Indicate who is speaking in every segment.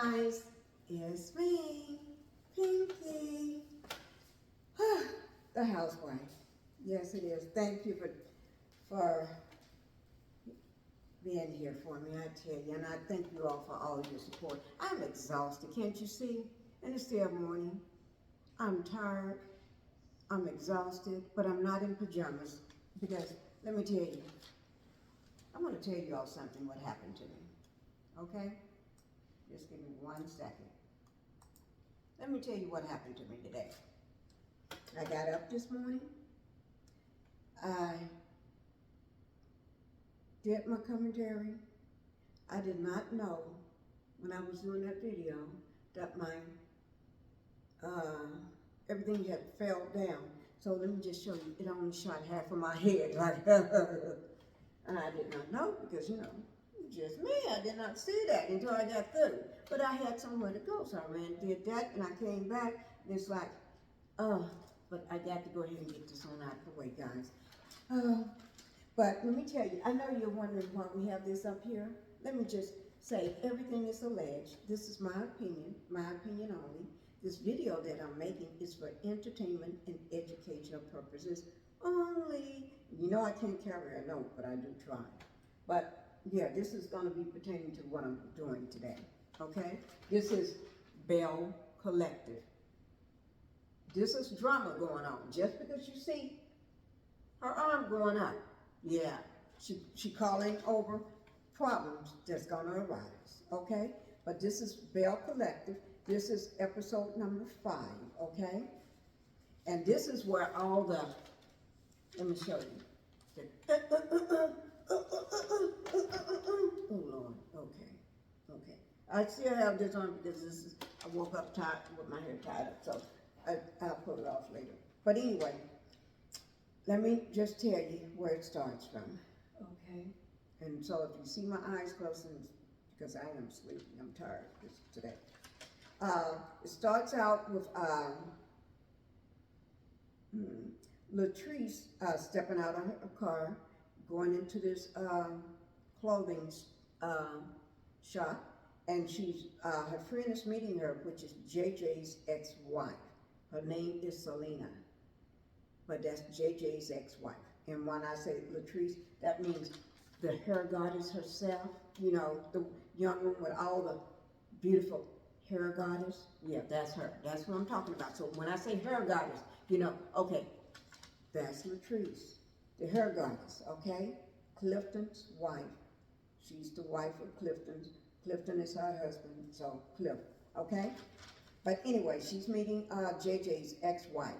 Speaker 1: guys, it's me, Pinkie, the housewife. Yes, it is. Thank you for being here for me, I tell you, and I thank you all for all your support. I'm exhausted, can't you see? And it's still morning. I'm tired, I'm exhausted, but I'm not in pajamas because, let me tell you, I want to tell you all something what happened to me, okay? Just give me 1 second. Let me tell you what happened to me today. I got up this morning. I did my commentary. I did not know when I was doing that video that my everything had fell down. So let me just show you. It only shot half of my head, like, and I did not know because, you know, just me. I did not see that until I got through. But I had somewhere to go, so I ran and did that, and I came back, and it's like, but I got to go ahead and get this on out of the way, guys. But let me tell you, I know you're wondering why we have this up here. Let me just say, everything is alleged. This is my opinion only. This video that I'm making is for entertainment and educational purposes only. You know I can't carry a note, but I do try. But yeah, this is going to be pertaining to what I'm doing today, okay? This is Belle Collective. This is drama going on. Just because you see her arm going up, yeah, she calling over problems that's going to arise, okay? But this is Belle Collective. This is episode number 5, okay? And this is where all the, let me show you. Oh Lord, okay. I still have this on because this is, I woke up tired with my hair tied up, so I'll pull it off later. But anyway, let me just tell you where it starts from, okay? And so if you see my eyes closed, because I am sleepy, I'm tired today. It starts out with Latrice stepping out of her car, going into this clothing shop, and she's her friend is meeting her, which is JJ's ex-wife. Her name is Selena, but that's JJ's ex-wife. And when I say Latrice, that means the hair goddess herself. You know, the young one with all the beautiful hair goddess. Yeah, that's her. That's what I'm talking about. So when I say hair goddess, you know, okay, that's Latrice, the hair goddess, okay? Clifton's wife. She's the wife of Clifton. Clifton is her husband, so Cliff, okay? But anyway, she's meeting JJ's ex-wife,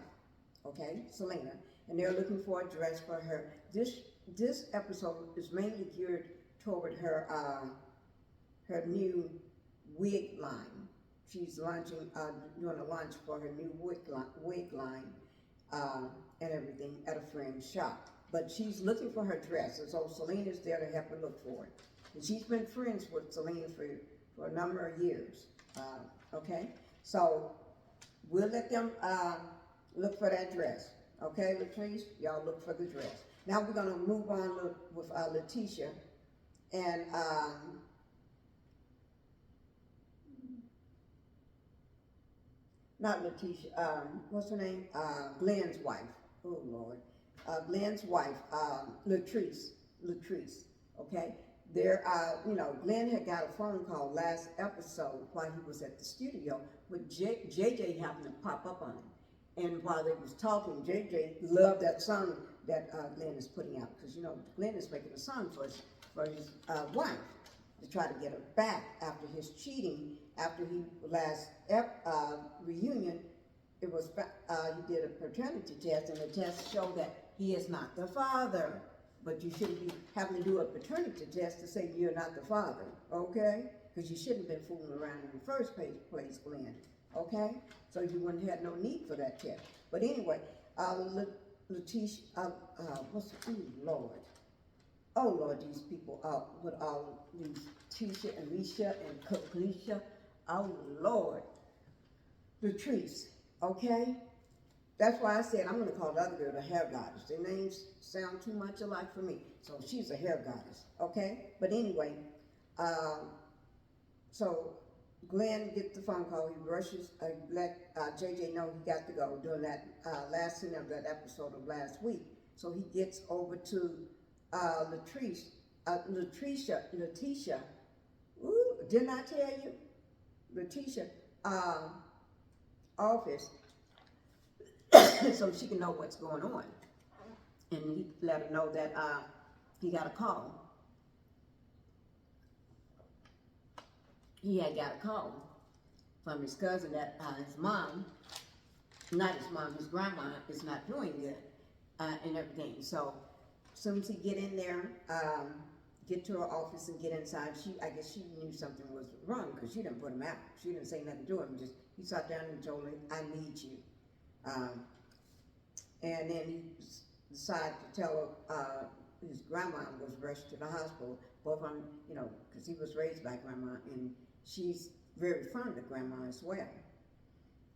Speaker 1: okay, Selena, and they're looking for a dress for her. This episode is mainly geared toward her her new wig line. She's launching, doing a launch for her new wig line and everything at a friend's shop. But she's looking for her dress, and so Selena's there to help her look for it. And she's been friends with Selena for a number of years, okay? So we'll let them look for that dress, okay, Latrice? Y'all look for the dress. Now we're gonna move on with Letitia and not Letitia, what's her name? Glenn's wife. Oh Lord. Glenn's wife, Latrice, okay? There, you know, Glenn had got a phone call last episode while he was at the studio with JJ happened to pop up on him. And while they was talking, JJ loved that song that Glenn is putting out, because, you know, Glenn is making a song for his wife to try to get her back after his cheating, after he last reunion. It was, he did a paternity test, and the test showed that he is not the father. But you shouldn't be having to do a paternity test to say you're not the father, okay? Because you shouldn't have been fooling around in the first place, Glenn, okay? So you wouldn't have no need for that test. But anyway, Letitia, oh Lord, these people with all these Tisha and Risha and Coquelisha, oh Lord, Latrice, okay? That's why I said I'm going to call the other girl the hair goddess. Their names sound too much alike for me. So she's a hair goddess, okay? But anyway, so Glenn gets the phone call. He rushes, let JJ know he got to go during that last scene of that episode of last week. So he gets over to Latrice, Letitia. Ooh, didn't I tell you? Letitia office, so she can know what's going on. And he let her know that he got a call. He had got a call from his cousin that his mom, not his mom, his grandma is not doing good and everything. So as soon as he get in there, get to her office and get inside, I guess she knew something was wrong because she didn't put him out. She didn't say nothing to him. Just he sat down and told him, "I need you." And then he decided to tell her his grandma was rushed to the hospital. Both of them, you know, because he was raised by grandma, and she's very fond of grandma as well.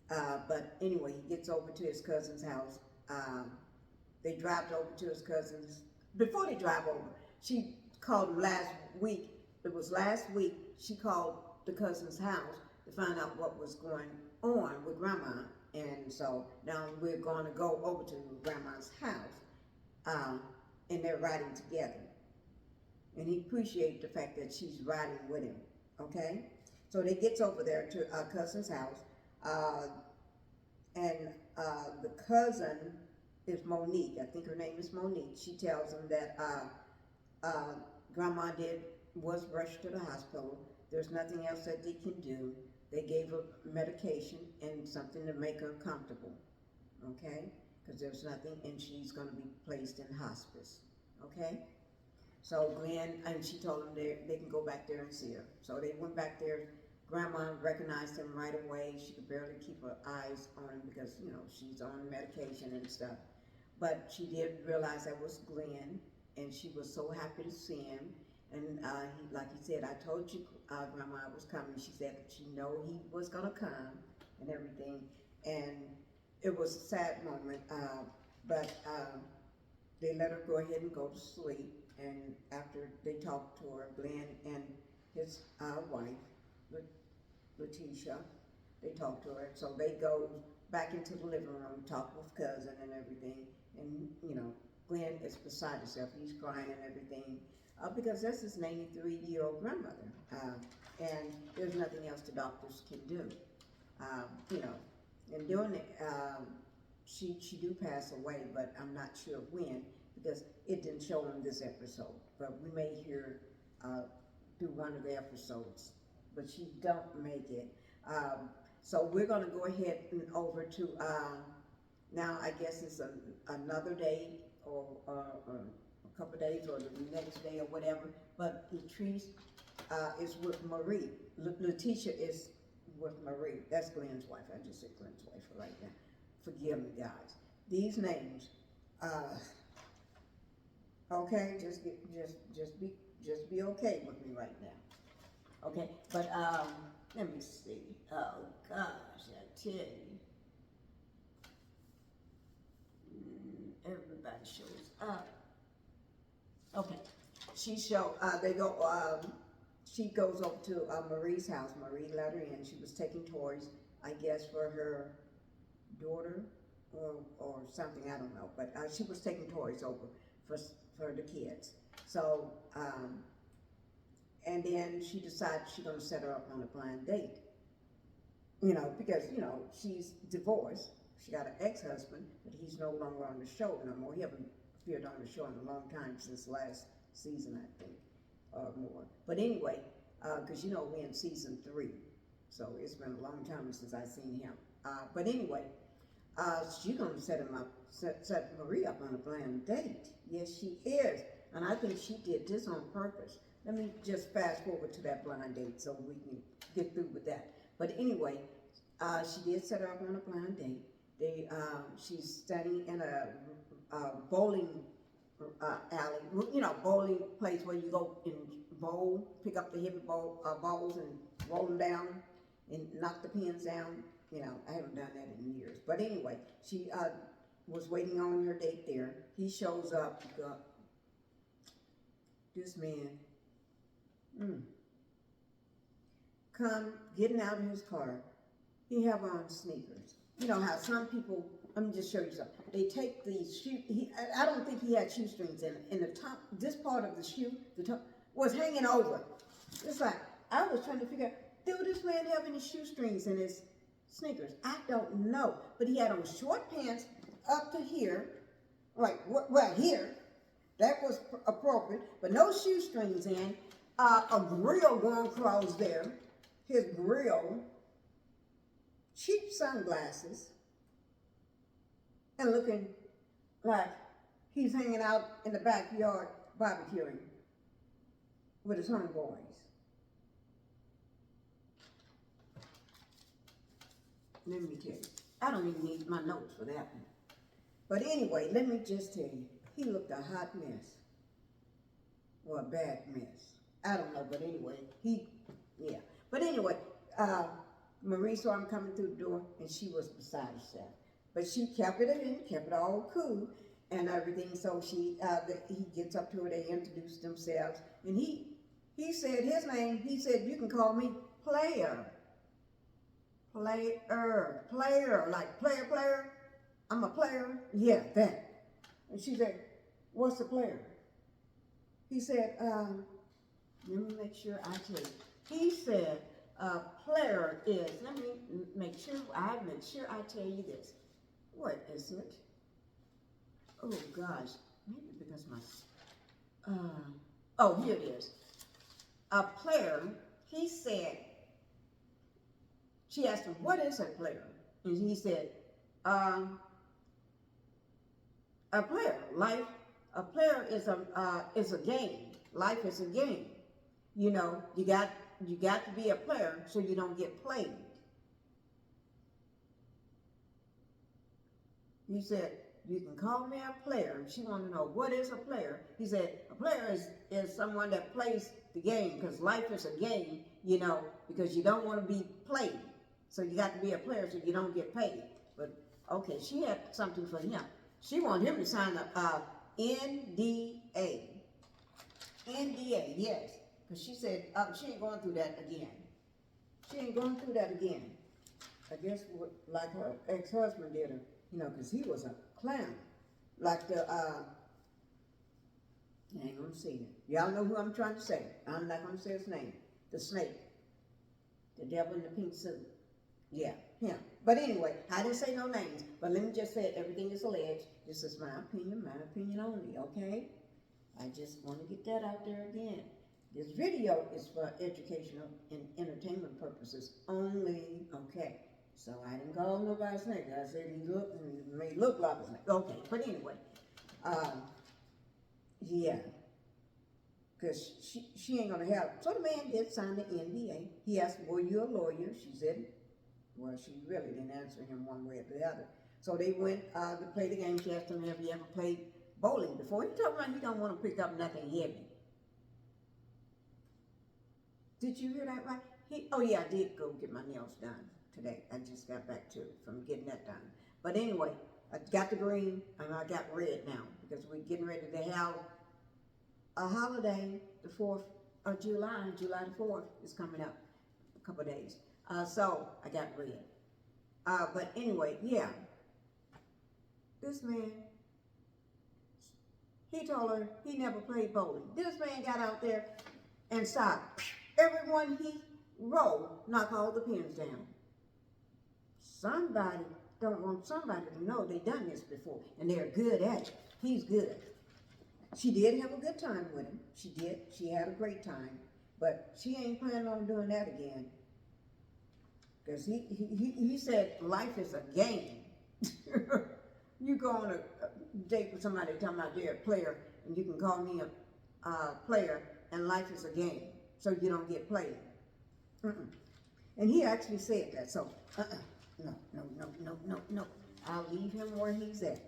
Speaker 1: But anyway, he gets over to his cousin's house. They drive over to his cousin's. Before they drive over, she called him last week. It was last week she called the cousin's house to find out what was going on with grandma. And so now we're going to go over to grandma's house, and they're riding together. And he appreciates the fact that she's riding with him, okay? So they gets over there to our cousin's house, and the cousin is Monique. I think her name is Monique. She tells him that grandma was rushed to the hospital. There's nothing else that they can do. They gave her medication and something to make her comfortable, okay? Because there's nothing, and she's going to be placed in hospice, okay? So Glenn, and she told them they can go back there and see her. So they went back there. Grandma recognized him right away. She could barely keep her eyes on him because, you know, she's on medication and stuff. But she did realize that was Glenn, and she was so happy to see him. And like he said, I told you Grandma was coming. She said that she know he was going to come and everything. And it was a sad moment, but they let her go ahead and go to sleep. And after they talked to her, Glenn and his wife, Letitia, they talked to her. So they go back into the living room, talk with cousin and everything. And, you know, Glenn is beside himself. He's crying and everything. Because that's his 93-year-old grandmother, and there's nothing else the doctors can do, you know. And during it, she do pass away, but I'm not sure when because it didn't show in this episode. But we may hear through one of the episodes, but she don't make it. So we're gonna go ahead and over to now. I guess it's another day or a couple of days or the next day or whatever, but Latrice is with Marie. Letitia is with Marie. That's Glenn's wife. I just said Glenn's wife right now. Forgive me, guys. These names, okay, just be okay with me right now. Okay, but let me see. Oh gosh, I tell you, everybody shows up. Okay, she goes over to Marie's house. Marie let her in. She was taking toys, I guess, for her daughter or something, I don't know. But she was taking toys over for the kids. So, and then she decides she's going to set her up on a blind date. You know, because, you know, she's divorced. She got an ex-husband, but he's no longer on the show no more. He haven't appeared on the show in a long time, since last season, I think, or more. But anyway, because you know we're in season 3, so it's been a long time since I've seen him. But anyway, she's gonna set Marie up on a blind date. Yes, she is, and I think she did this on purpose. Let me just fast forward to that blind date so we can get through with that. But anyway, she did set her up on a blind date. She's standing in a bowling alley, you know, bowling place where you go and bowl, pick up the heavy balls and roll them down and knock the pins down. You know, I haven't done that in years. But anyway, she was waiting on her date there. He shows up. This man, come getting out of his car. He have on sneakers. You know how some people, let me just show you something. They take these shoe, I don't think he had shoestrings in the top, this part of the shoe, the top, was hanging over. It's like, I was trying to figure out, do this man have any shoestrings in his sneakers? I don't know. But he had on short pants up to here, right, well, here. That was appropriate, but no shoestrings in. A grill going across there. His grill. Cheap sunglasses. And looking like he's hanging out in the backyard barbecuing with his homeboys. Let me tell you, I don't even need my notes for that one. But anyway, let me just tell you, he looked a hot mess. Or a bad mess. I don't know, but anyway, yeah. But anyway, Marie saw him coming through the door, and she was beside herself. But she kept it in, kept it all cool and everything. So he gets up to her, they introduce themselves, and he said his name, he said, you can call me Player. Player, like player. I'm a player. Yeah, that. And she said, what's a player? He said, let me make sure I tell you. He said, player is, let me make sure I tell you this. What is it? Oh gosh, maybe because oh, here it is. A player, he said, she asked him, what is a player? And he said, a player, a player is a game. Life is a game. You know, you got to be a player so you don't get played. He said, you can call me a player. She wanted to know, what is a player? He said, a player is someone that plays the game, because life is a game, you know, because you don't want to be played. So you got to be a player so you don't get paid. But, okay, she had something for him. She wanted him to sign a NDA. NDA, yes. Because she said, she ain't going through that again. She ain't going through that again. I guess like her ex-husband did her, you know, because he was a clown. Like the, you ain't gonna see it. Y'all know who I'm trying to say. I'm not gonna say his name. The snake. The devil in the pink suit. Yeah, him. But anyway, I didn't say no names. But let me just say everything is alleged. This is my opinion only, okay? I just want to get that out there again. This video is for educational and entertainment purposes only, okay? So I didn't call nobody snake. I said he may look like a snake. Okay, but anyway, yeah, because she ain't gonna help. So the man did sign the NDA. He asked, were you a lawyer? She said, well, she really didn't answer him one way or the other. So they went to play the game. She asked him, have you ever played bowling before? He told her he don't want to pick up nothing heavy. Did you hear that right? Oh yeah, I did go get my nails done today. I just got back from getting that done. But anyway, I got the green and I got red now because we're getting ready to have a holiday, the 4th of July. July the 4th is coming up, a couple of days. So I got red. But anyway, yeah. This man, he told her he never played bowling. This man got out there and stopped. Everyone he rolled, knock all the pins down. Somebody don't want somebody to know they done this before, and they're good at it. He's good. She did have a good time with him. She did. She had a great time, but she ain't planning on doing that again. Because he said life is a game. You go on a date with somebody talking about they're a player, and you can call me a player, and life is a game, so you don't get played. And he actually said that, so no. I'll leave him where he's at.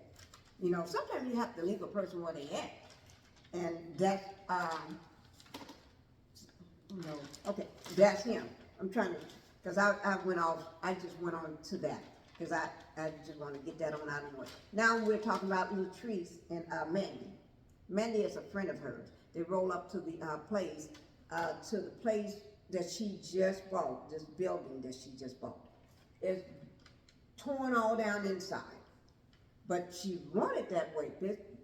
Speaker 1: You know, sometimes you have to leave a person where they at. And that's, okay, that's him. I'm trying to, because I just went on to that, because I just want to get that on out of the way. Now we're talking about Latrice and Mandy. Mandy is a friend of hers. They roll up to the place that she just bought, this building that she just bought, is torn all down inside. But she wanted that way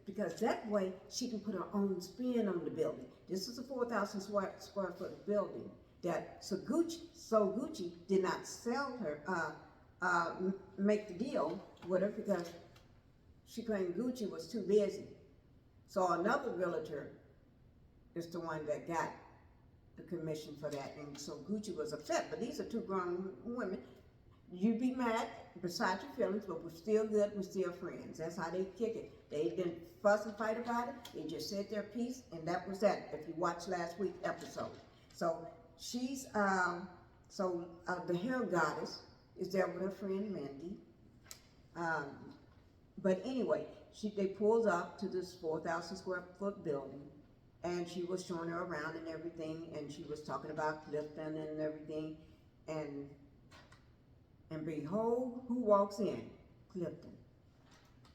Speaker 1: because that way she can put her own spin on the building. This is a 4,000 square foot building that So Gucci did not sell her, make the deal with her because she claimed Gucci was too busy. So another realtor is the one that got the commission for that, and so Gucci was upset. But these are two grown women. You be mad beside your feelings, but we're still good, we're still friends. That's how they kick it. They didn't fuss and fight about it. They just said their piece, and that was that, if you watched last week's episode. So she's, the hair goddess is there with her friend Mandy. But anyway, they pulled up to this 4,000 square foot building, and she was showing her around and everything, and she was talking about Clifton and everything, and behold, who walks in? Clifton.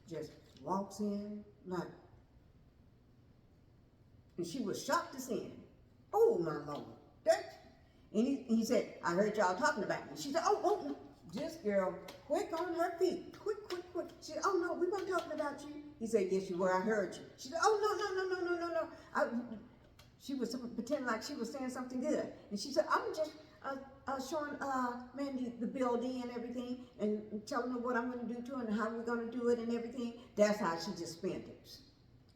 Speaker 1: Just walks in like, and she was shocked to see him. Oh my Lord. And he said, I heard y'all talking about me. She said, oh, no. This girl, quick on her feet. Quick. She said, oh no, we weren't talking about you. He said, yes you were, I heard you. She said, oh no. She was pretending like she was saying something good. And she said, I'm just showing Mandy the building and everything, and telling her what I'm going to do to her and how we're going to do it and everything. That's how she just spent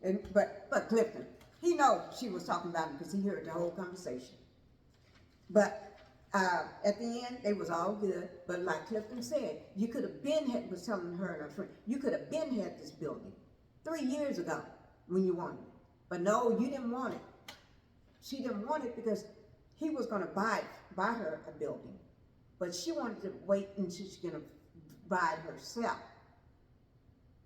Speaker 1: it. But Clifton, he knows she was talking about him because he heard the whole conversation. But at the end, they was all good. But like Clifton said, you could have was telling her and her friend, you could have had this building 3 years ago when you wanted it. But no, you didn't want it. She didn't want it because he was going to buy her a building. But she wanted to wait until she's going to buy it herself.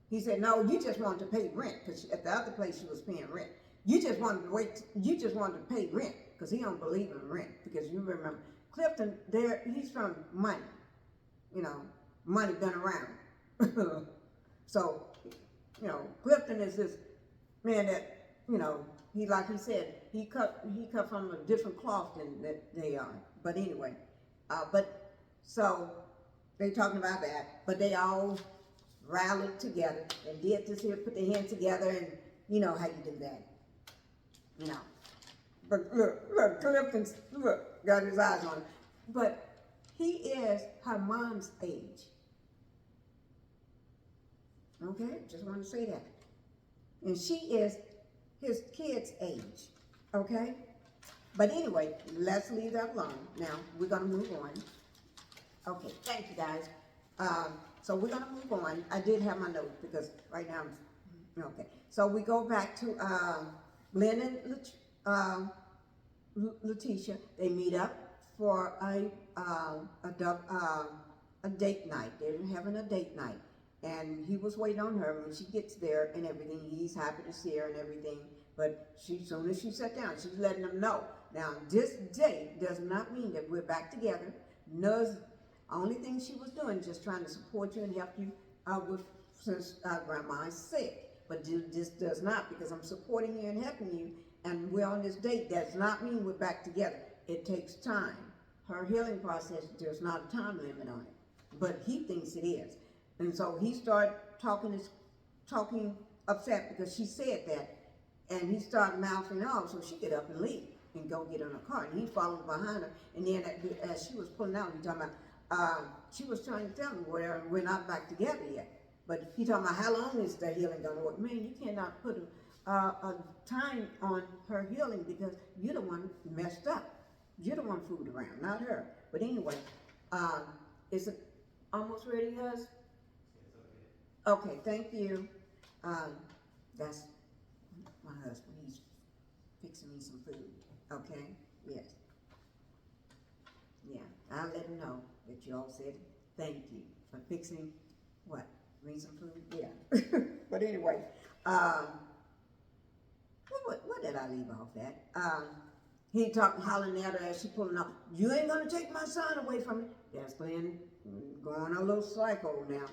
Speaker 1: He said, no, you just wanted to pay rent, because at the other place she was paying rent. You just wanted to wait, you just wanted to pay rent, because he don't believe in rent. Because you remember, Clifton, he's from money. You know, money done around. So, you know, Clifton is this man that, you know, like he said, he cut from a different cloth than that they are. But anyway, so they talking about that, but they all rallied together and did this here, put their hands together, and you know how you do that, you know. But look, Clifton, got his eyes on him. But he is her mom's age. Okay, just want to say that. And she is his kid's age, okay? But anyway, let's leave that alone. Now, we're going to move on. Okay, thank you, guys. So we're going to move on. I did have my notes because right now, okay. So we go back to Lynn and Letitia. They meet up for a date night. They're having a date night. And he was waiting on her when she gets there and everything. He's happy to see her and everything. But as soon as she sat down, she's letting him know. Now, this date does not mean that we're back together. No, only thing she was doing, just trying to support you and help you since Grandma is sick. But this does not, because I'm supporting you and helping you, and we're on this date, does not mean we're back together. It takes time. Her healing process, there's not a time limit on it. But he thinks it is. And so he started talking upset because she said that, and he started mouthing off, so she get up and leave and go get in her car, and he followed behind her. And then as she was pulling out, he talking about, she was trying to tell him, well, we're not back together yet. But he talking about how long is the healing gonna work? Man, you cannot put a time on her healing because you're the one messed up. You're the one fooled around, not her. But anyway, is it almost ready, guys? Okay, thank you. That's my husband. He's fixing me some food. Okay? Yes. Yeah, I'll let him know that you all said thank you for fixing what? Me some food? Yeah. But anyway, what did I leave off at? He hollering at her as she pulling up. You ain't gonna take my son away from me. That's Glenn going a little psycho now.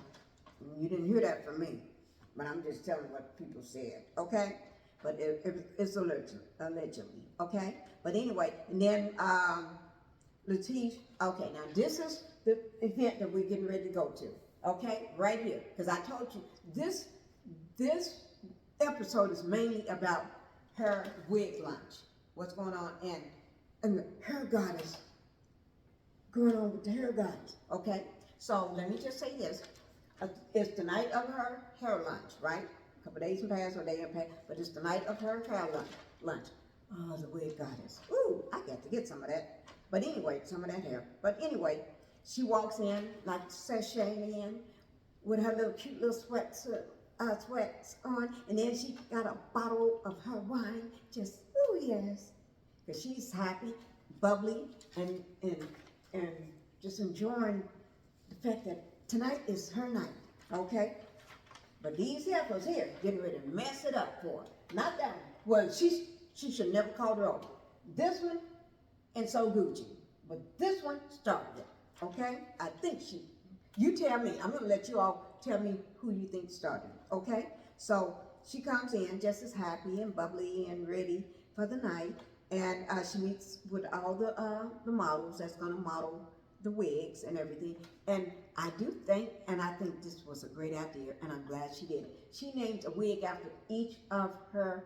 Speaker 1: You didn't hear that from me, but I'm just telling what people said, okay? But it's allegedly, okay? But anyway, and then Latrice, okay, now this is the event that we're getting ready to go to, okay, right here, because I told you, this episode is mainly about her wig lunch, what's going on, and the hair goddess, going on with the hair goddess, okay? So let me just say this, it's the night of her hair lunch, right? A couple days have passed or a day have passed, but it's the night of her hair lunch. Oh, the wig goddess. Ooh, I got to get some of that. But anyway, some of that hair. But anyway, she walks in, like sashaying in, with her little cute little sweats on, and then she got a bottle of her wine, just, ooh, yes. Because she's happy, bubbly, and just enjoying the fact that tonight is her night, okay? But these heifers here, getting ready to mess it up for her. Not that one. Well, she should never call her over. This one, and so Gucci. But this one started it, okay? I think you tell me. I'm gonna let you all tell me who you think started it, okay? So she comes in just as happy and bubbly and ready for the night. And she meets with all the models that's gonna model the wigs and everything. And I think this was a great idea, and I'm glad she did. She named a wig after each of her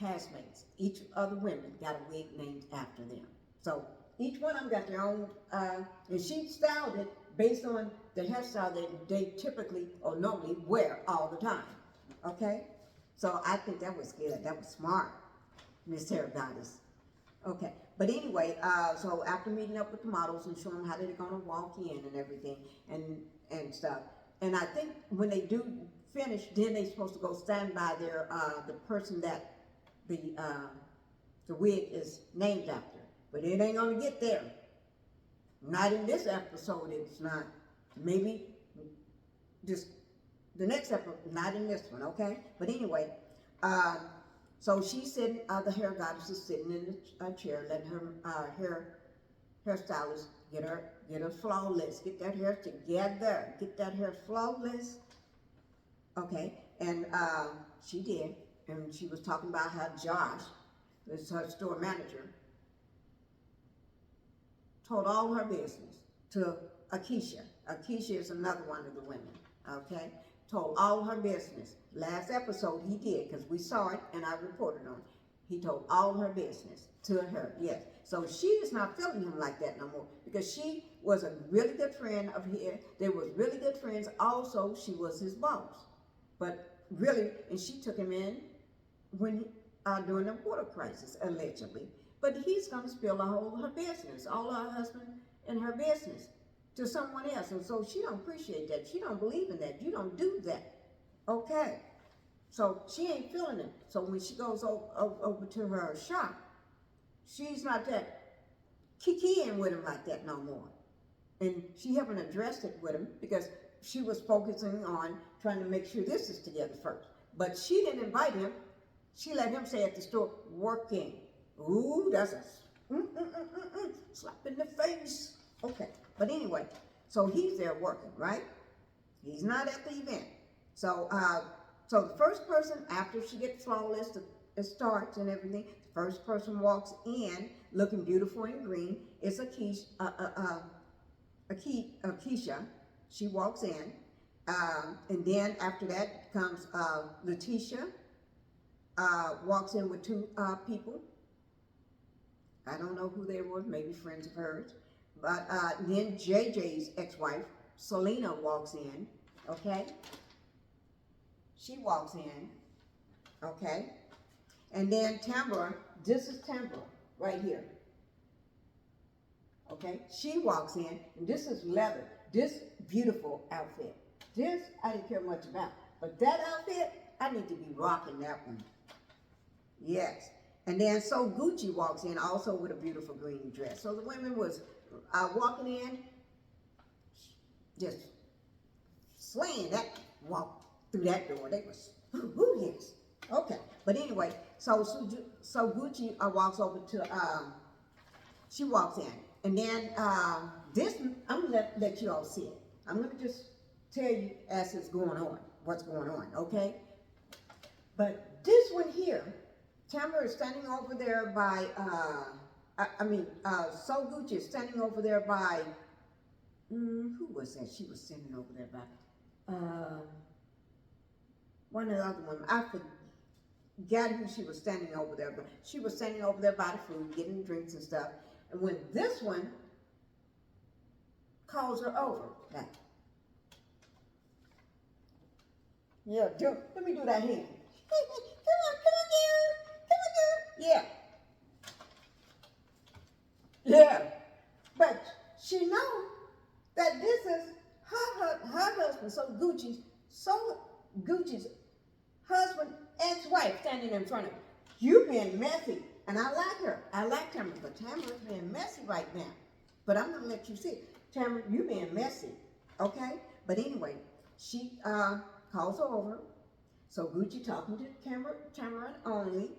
Speaker 1: castmates. Each of the women got a wig named after them. So each one of them got their own, and she styled it based on the hairstyle that they typically or normally wear all the time. Okay? So I think that was good. That was smart, Miss Hair Goddess. Okay, but anyway, so after meeting up with the models and showing them how they're gonna walk in and everything and stuff, and I think when they do finish, then they're supposed to go stand by their the person that the wig is named after. But it ain't gonna get there. Not in this episode, it's not. Maybe just the next episode, not in this one, okay? But anyway, so she's sitting, the hair goddess is sitting in the chair, letting her hairstylist get her flawless, get that hair together, get that hair flawless. Okay, and she did, and she was talking about how Josh, is her store manager, told all her business to Akeisha. Akeisha is another one of the women, okay? Told all her business. Last episode he did, because we saw it and I reported on it. He told all her business to her, yes. So she is not feeling him like that no more, because she was a really good friend of his. They was really good friends. Also, she was his boss. But really, and she took him in when during the water crisis, allegedly. But he's going to spill her business, all her husband and her business, to someone else. And so she don't appreciate that. She don't believe in that. You don't do that. Okay. So she ain't feeling it. So when she goes over to her shop, she's not that kikiing with him like that no more. And she haven't addressed it with him because she was focusing on trying to make sure this is together first. But she didn't invite him. She let him stay at the store working. Ooh, that's a slap in the face. Okay, but anyway, so he's there working, right? He's not at the event. So, so the first person, after she gets flawless, it starts and everything, the first person walks in looking beautiful in green. It's Akeisha. She walks in. And then after that comes Letitia, walks in with two people. I don't know who they were, maybe friends of hers. But then JJ's ex-wife, Selena, walks in, okay? She walks in, okay? And then Tambra, this is Tambra right here, okay? She walks in, and this is leather, this beautiful outfit. This I didn't care much about, but that outfit, I need to be rocking that one. Yes. And then so Gucci walks in also with a beautiful green dress. So the women was walking in, just slaying that walk through that door. They was, ooh, yes. Okay. But anyway, so Gucci walks over to, she walks in. And then this, I'm going to let you all see it. I'm going to just tell you as it's going on, what's going on, okay? But this one here, Tamara is standing over there by So Gucci is standing over there by, who was that? She was standing over there by, one of the other women. I forgot who she was standing over there, but she was standing over there by the food, getting drinks and stuff. And when this one calls her over, like, yeah, let me do that hand. Come on, girl. Yeah. Yeah. But she knows that this is her husband, so Gucci's husband, ex-wife standing in front of her. You being messy. And I like her. I like Tamara, but Tamara's being messy right now. But I'm gonna let you see it. Tamara, you being messy. Okay? But anyway, she calls her over. So Gucci talking to Tamara only,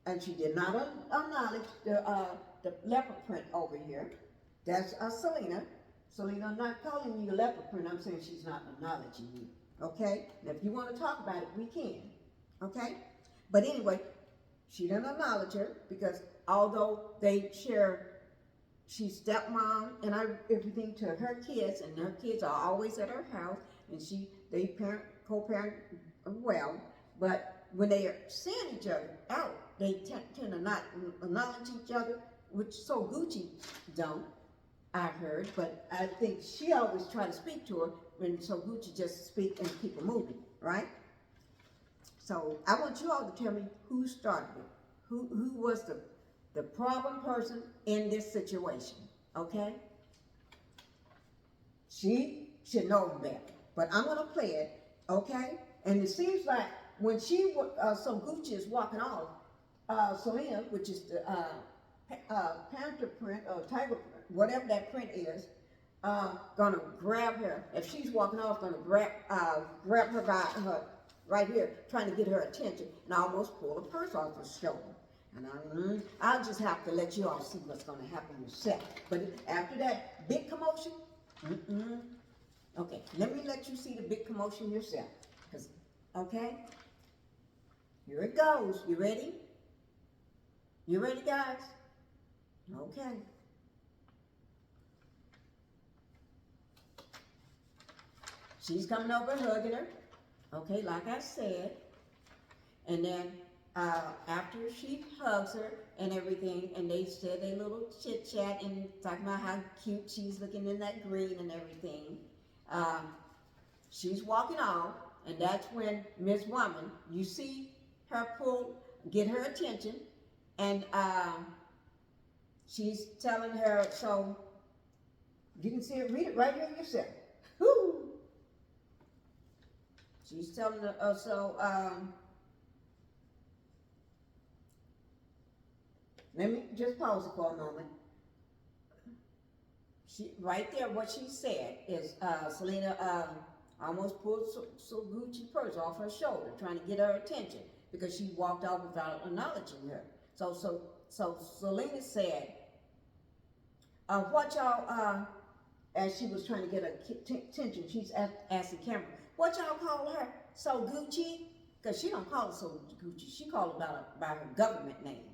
Speaker 1: and she did not acknowledge the leopard print over here. That's Selena. Selena, I'm not calling you a leopard print. I'm saying she's not acknowledging you. Okay? And if you want to talk about it, we can. Okay? But anyway, she didn't acknowledge her because although they share, she's stepmom and everything to her kids, and her kids are always at her house, and they co-parent well, but when they are seeing each other out, they tend to not acknowledge each other, which so Gucci don't, I heard, but I think she always try to speak to her, when so Gucci just speak and keep it moving, right? So I want you all to tell me who started it, who was the problem person in this situation, okay? She should know better, but I'm gonna play it, okay? And it seems like when so Gucci is walking off, Selena, which is the panther print or tiger print, whatever that print is, gonna grab her. If she's walking off, gonna grab her by her right here, trying to get her attention, and almost pull her purse off her shoulder. And I'll just have to let you all see what's gonna happen yourself. But after that big commotion, okay, let me let you see the big commotion yourself. Okay, here it goes. You ready? You ready, guys? Okay. She's coming over, hugging her. Okay, like I said. And then after she hugs her and everything, and they said a little chit chat and talking about how cute she's looking in that green and everything. She's walking off, and that's when Miss Woman, you see her get her attention, and she's telling her, so you can see it, read it right here yourself. Whoo! She's telling her, let me just pause it for a moment. Right there, what she said is Selena almost pulled so Gucci purse off her shoulder, trying to get her attention because she walked off without acknowledging her. So Selena said, what y'all, as she was trying to get her attention, she's asking Cameron, what y'all call her? So Gucci? Because she don't call her so Gucci. She called her by her government name.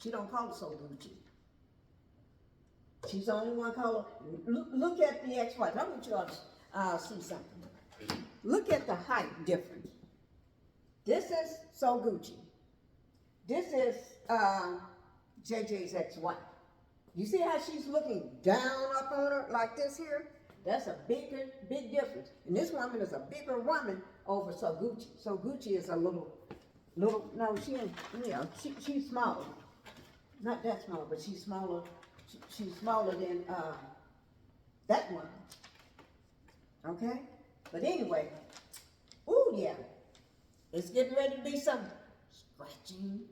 Speaker 1: She don't call her so Gucci. She's the only one call her. Look at the ex-wife. I want you all to see something. Look at the height difference. This is so Gucci. This is JJ's ex-wife. You see how she's looking down up on her like this here? That's a big difference. And this woman is a bigger woman over So Gucci. So Gucci is a little, no, she's smaller. Not that small, but she's smaller. She's smaller than that one. Okay? But anyway, ooh, yeah. It's getting ready to be some scratching.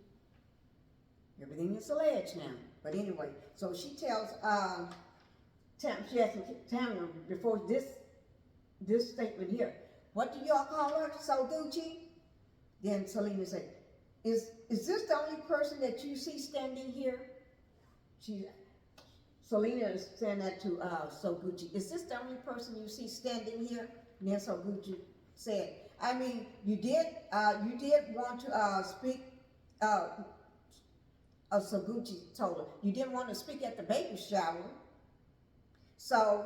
Speaker 1: Everything is alleged now. But anyway, so she tells she asks Tamara before this statement here, what do y'all call her? So Gucci? Then Selena said, is this the only person that you see standing here? Selena is saying that to So Gucci. Is this the only person you see standing here? And then So Gucci said, I mean, you did want to speak. So Gucci told her, you didn't want to speak at the baby shower. So,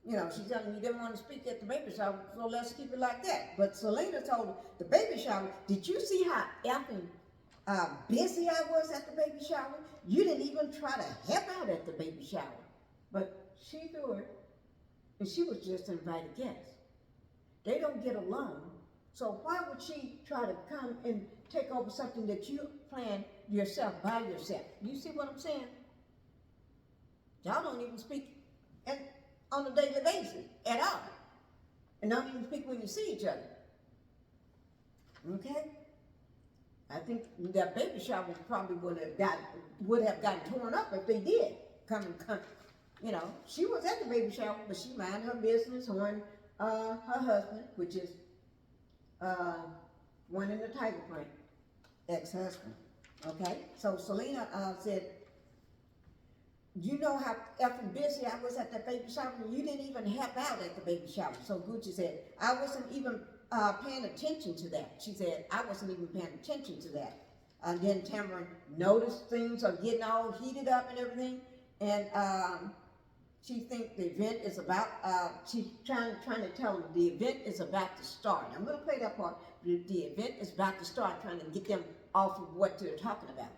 Speaker 1: you know, she's telling me you didn't want to speak at the baby shower, so let's keep it like that. But Selena told her, the baby shower, did you see how effing busy I was at the baby shower? You didn't even try to help out at the baby shower. But she threw it, and she was just an invited guest. They don't get along, so why would she try to come and take over something that you planned yourself by yourself? You see what I'm saying? Y'all don't even speak on a daily basis at all, and don't even speak when you see each other. Okay? I think that baby shower probably would have gotten torn up if they did come. You know, she was at the baby shower, but she minded her business on her husband, which is one in the tiger print, ex-husband. Okay? So Selena said, you know how effing busy I was at that baby shower, and you didn't even help out at the baby shower. So Gucci said, I wasn't even paying attention to that. She said, I wasn't even paying attention to that. And then Tamara noticed things are getting all heated up and everything, and she thinks the event is about, she's trying to tell them the event is about to start. I'm going to play that part. The event is about to start, trying to get them off of what they're talking about,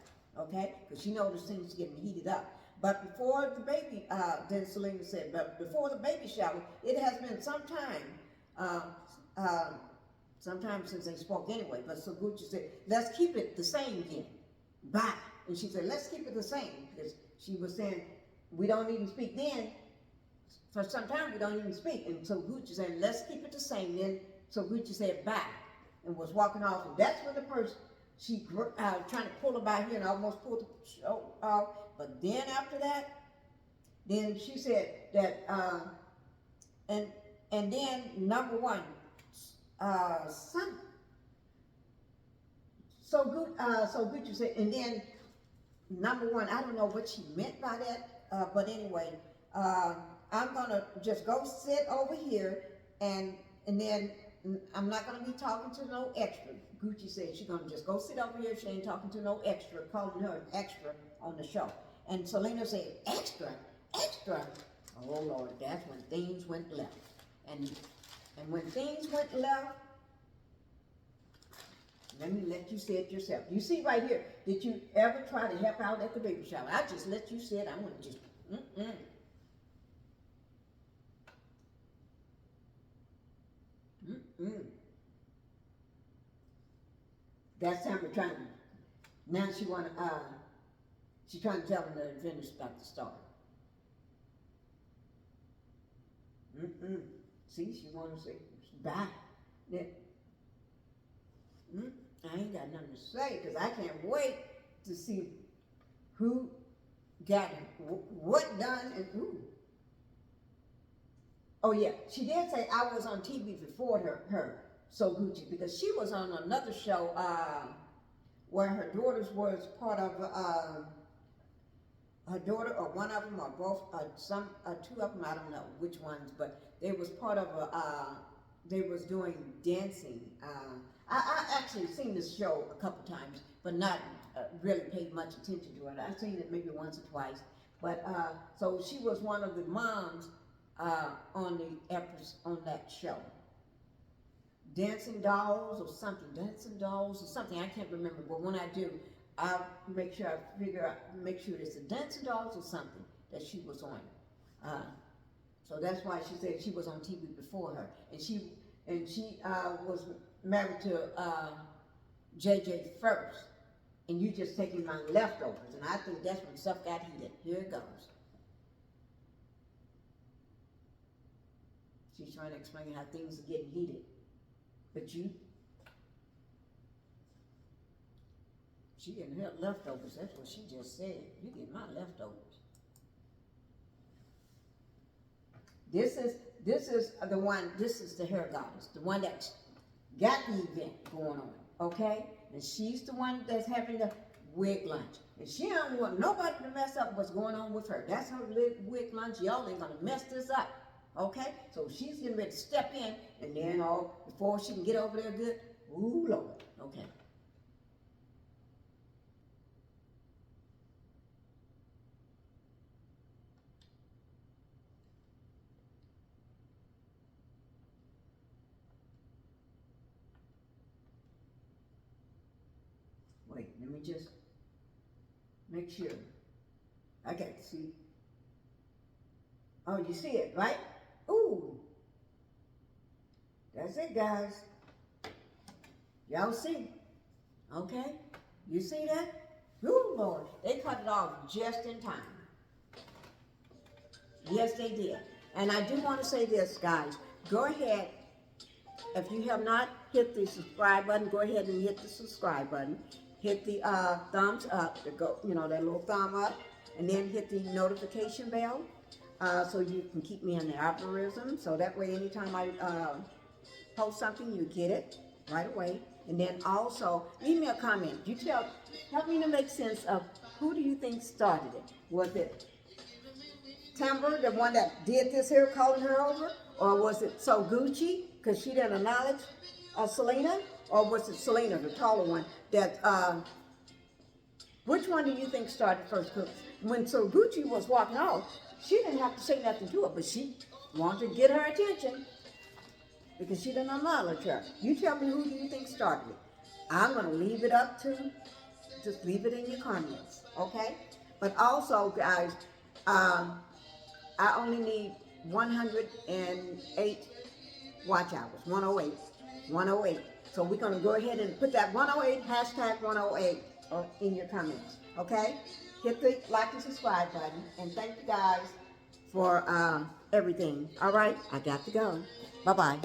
Speaker 1: okay? Because she noticed things getting heated up. But before the baby, then Selena said, but before the baby shower, it has been some time since they spoke anyway. But so Gucci said, let's keep it the same then. Bye. And she said, let's keep it the same. Because she was saying, we don't even speak then. For some time, we don't even speak. And so Gucci said, let's keep it the same then. So Gucci said, bye. And was walking off. And that's when the person, she trying to pull her by here and almost pulled the show off. But then after that, then she said that, and then number one, so Gucci said, and then number one, I don't know what she meant by that, but anyway, I'm gonna just go sit over here, and then I'm not gonna be talking to no extra. Gucci said she's gonna just go sit over here. She ain't talking to no extra, calling her an extra on the show. And Selena said, extra. Oh Lord, that's when things went left. And when things went left, let me let you say it yourself. You see right here, did you ever try to help out at the baby shower? I just let you say it. I'm gonna just, That's time we're trying to, now she's trying to tell them the event is about to start. See, she want to say, bye. Then, I ain't got nothing to say, because I can't wait to see who got what done and who. Oh yeah, she did say I was on TV before her, so Gucci, because she was on another show where her daughters was part of, her daughter or one of them or both, two of them, I don't know which ones, but they was part of they was doing dancing. I actually seen this show a couple times, but not really paid much attention to it. I've seen it maybe once or twice. But so she was one of the moms on that show. Dancing Dolls or something, I can't remember, but when I do, I'll make sure I make sure it's a Dancing Dolls or something that she was on. So that's why she said she was on TV before her. And she was married to JJ first. And you just taking my leftovers. And I think that's when stuff got heated. Here it goes. She's trying to explain how things are getting heated. But she getting her leftovers. That's what she just said. You get my leftovers. This is the one, this is the hair goddess, the one that got the event going on, okay? And she's the one that's having the wig lunch. And she don't want nobody to mess up what's going on with her. That's her wig lunch. Y'all ain't gonna mess this up, okay? So she's getting ready to step in, and then before she can get over there good, ooh Lord, okay. Let me just make sure. Okay, see. Oh, you see it, right? Ooh. That's it, guys. Y'all see? Okay? You see that? Ooh, Lord. They cut it off just in time. Yes, they did. And I do want to say this, guys. Go ahead. If you have not hit the subscribe button, go ahead and hit the subscribe button. Hit the thumbs up, that little thumb up, and then hit the notification bell so you can keep me in the algorithm. So that way, anytime I post something, you get it right away. And then also, leave me a comment. Help me to make sense of who do you think started it? Was it Timber, the one that did this here, calling her over? Or was it So Gucci, because she didn't acknowledge Selena? Or was it Selena, the taller one, that, which one do you think started first? Because when So Gucci was walking off, she didn't have to say nothing to her, but she wanted to get her attention because she didn't acknowledge her. You tell me, who do you think started it? I'm going to leave it up to, just leave it in your comments, okay? But also, guys, I only need 108 watch hours, 108, 108. So we're going to go ahead and put that 108, hashtag 108 in your comments, okay? Hit the like and subscribe button, and thank you guys for everything. All right, I got to go. Bye-bye.